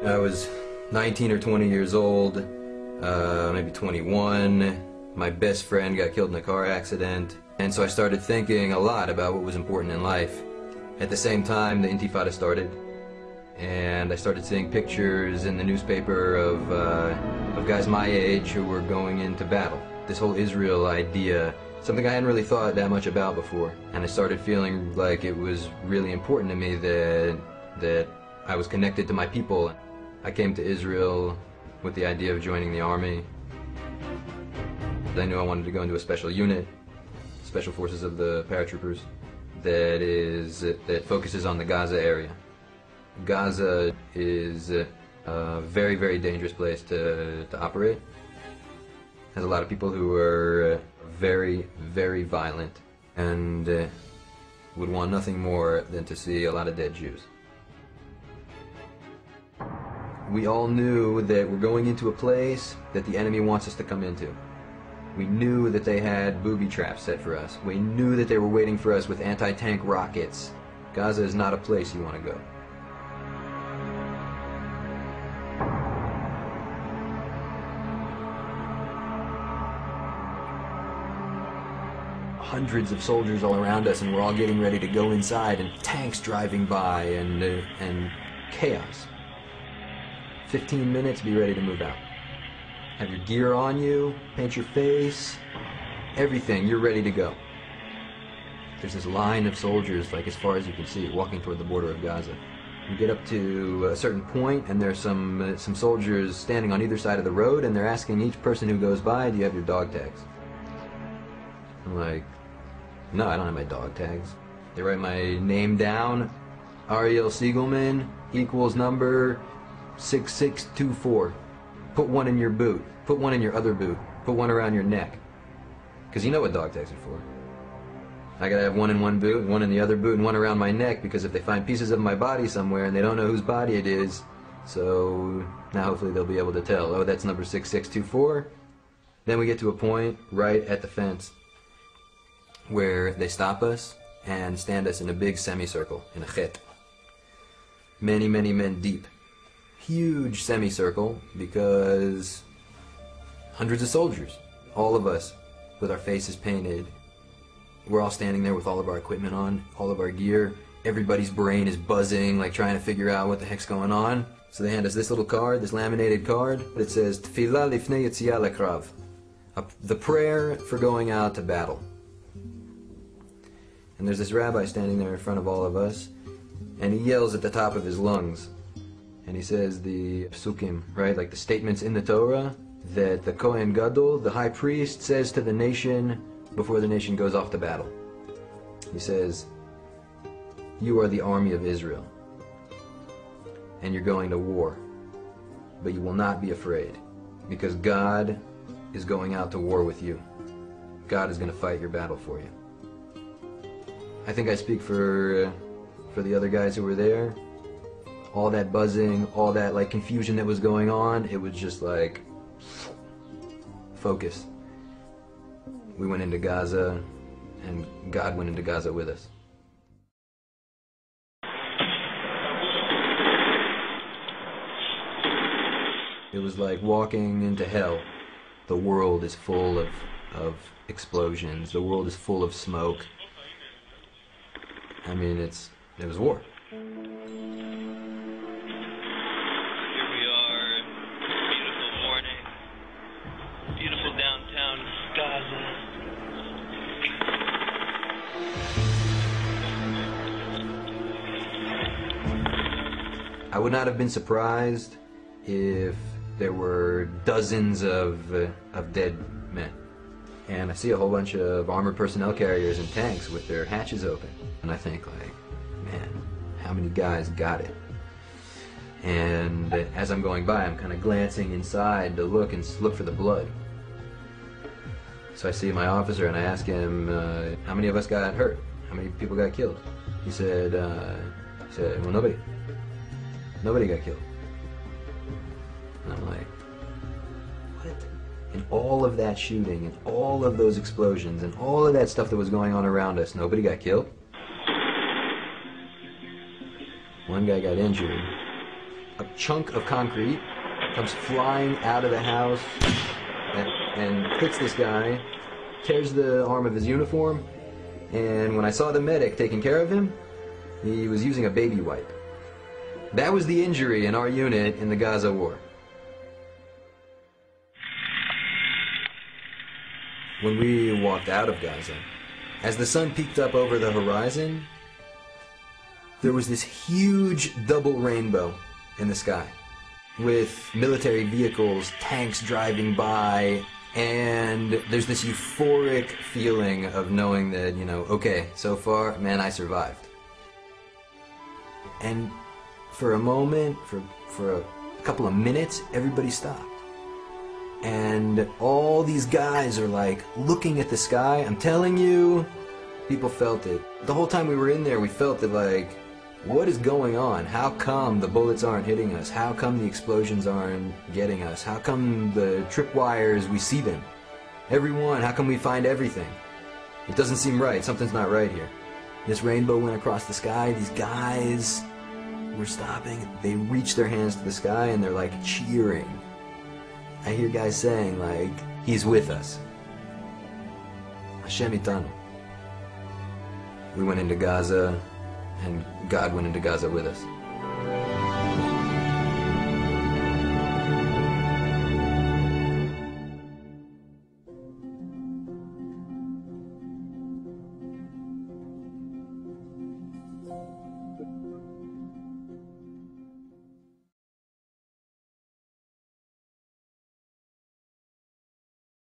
I was 19 or 20 years old, maybe 21. My best friend got killed in a car accident, and so I started thinking a lot about what was important in life. At the same time, the Intifada started, and I started seeing pictures in the newspaper of guys my age who were going into battle. This whole Israel idea, something I hadn't really thought that much about before, and I started feeling like it was really important to me that I was connected to my people. I came to Israel with the idea of joining the army. I knew I wanted to go into a special unit, Special Forces of the Paratroopers, that focuses on the Gaza area. Gaza is a very, very dangerous place to operate. Has a lot of people who are very, very violent and would want nothing more than to see a lot of dead Jews. We all knew that we're going into a place that the enemy wants us to come into. We knew that they had booby traps set for us. We knew that they were waiting for us with anti-tank rockets. Gaza is not a place you want to go. Hundreds of soldiers all around us, and we're all getting ready to go inside, and tanks driving by, and chaos. 15 minutes, be ready to move out. Have your gear on you, paint your face, everything, you're ready to go. There's this line of soldiers, like as far as you can see, walking toward the border of Gaza. You get up to a certain point, and there's some soldiers standing on either side of the road, and they're asking each person who goes by, do you have your dog tags? I'm like, no, I don't have my dog tags. They write my name down, Ariel Siegelman, equals number 6624. Put one in your boot. Put one in your other boot. Put one around your neck. Because you know what dog tags are for. I gotta have one in one boot, one in the other boot, and one around my neck, because if they find pieces of my body somewhere and they don't know whose body it is, so now hopefully they'll be able to tell, oh, that's number 6624. Then we get to a point right at the fence where they stop us and stand us in a big semicircle, in a chet. Many, many men deep. Huge semicircle, because hundreds of soldiers, all of us with our faces painted. We're all standing there with all of our equipment on, all of our gear. Everybody's brain is buzzing, like trying to figure out what the heck's going on. So they hand us this little card, this laminated card. It says, Tefillah lifnei yetziah lekrav, the prayer for going out to battle. And there's this rabbi standing there in front of all of us, and he yells at the top of his lungs. And he says the psukim, right, like the statements in the Torah that the Kohen Gadol, the high priest, says to the nation before the nation goes off to battle. He says, you are the army of Israel, and you're going to war, but you will not be afraid, because God is going out to war with you. God is going to fight your battle for you. I think I speak for the other guys who were there. All that buzzing, all that like confusion that was going on, it was just like focus. We went into Gaza, and God went into Gaza with us. It was like walking into hell. The world is full of explosions. The world is full of smoke. I mean, it was war. Here we are, beautiful morning, beautiful downtown Gaza. I would not have been surprised if there were dozens of dead men. And I see a whole bunch of armored personnel carriers and tanks with their hatches open. And I think, like, man, how many guys got it? And as I'm going by, I'm kind of glancing inside to look for the blood. So I see my officer and I ask him, how many of us got hurt? How many people got killed? He said, well, nobody. Nobody got killed. And I'm like, what? And all of that shooting and all of those explosions and all of that stuff that was going on around us, nobody got killed? One guy got injured, a chunk of concrete comes flying out of the house and hits this guy, tears the arm of his uniform, and when I saw the medic taking care of him, he was using a baby wipe. That was the injury in our unit in the Gaza war. When we walked out of Gaza, as the sun peeked up over the horizon, there was this huge double rainbow in the sky, with military vehicles, tanks driving by, and there's this euphoric feeling of knowing that, you know, okay, so far, man, I survived. And for a moment, for a couple of minutes, everybody stopped. And all these guys are like looking at the sky. I'm telling you, people felt it. The whole time we were in there, we felt it like, what is going on? How come the bullets aren't hitting us? How come the explosions aren't getting us? How come the tripwires, we see them? Everyone, how come we find everything? It doesn't seem right. Something's not right here. This rainbow went across the sky. These guys were stopping. They reached their hands to the sky and they're like cheering. I hear guys saying like, he's with us. Hashem itanu. We went into Gaza, and God went into Gaza with us.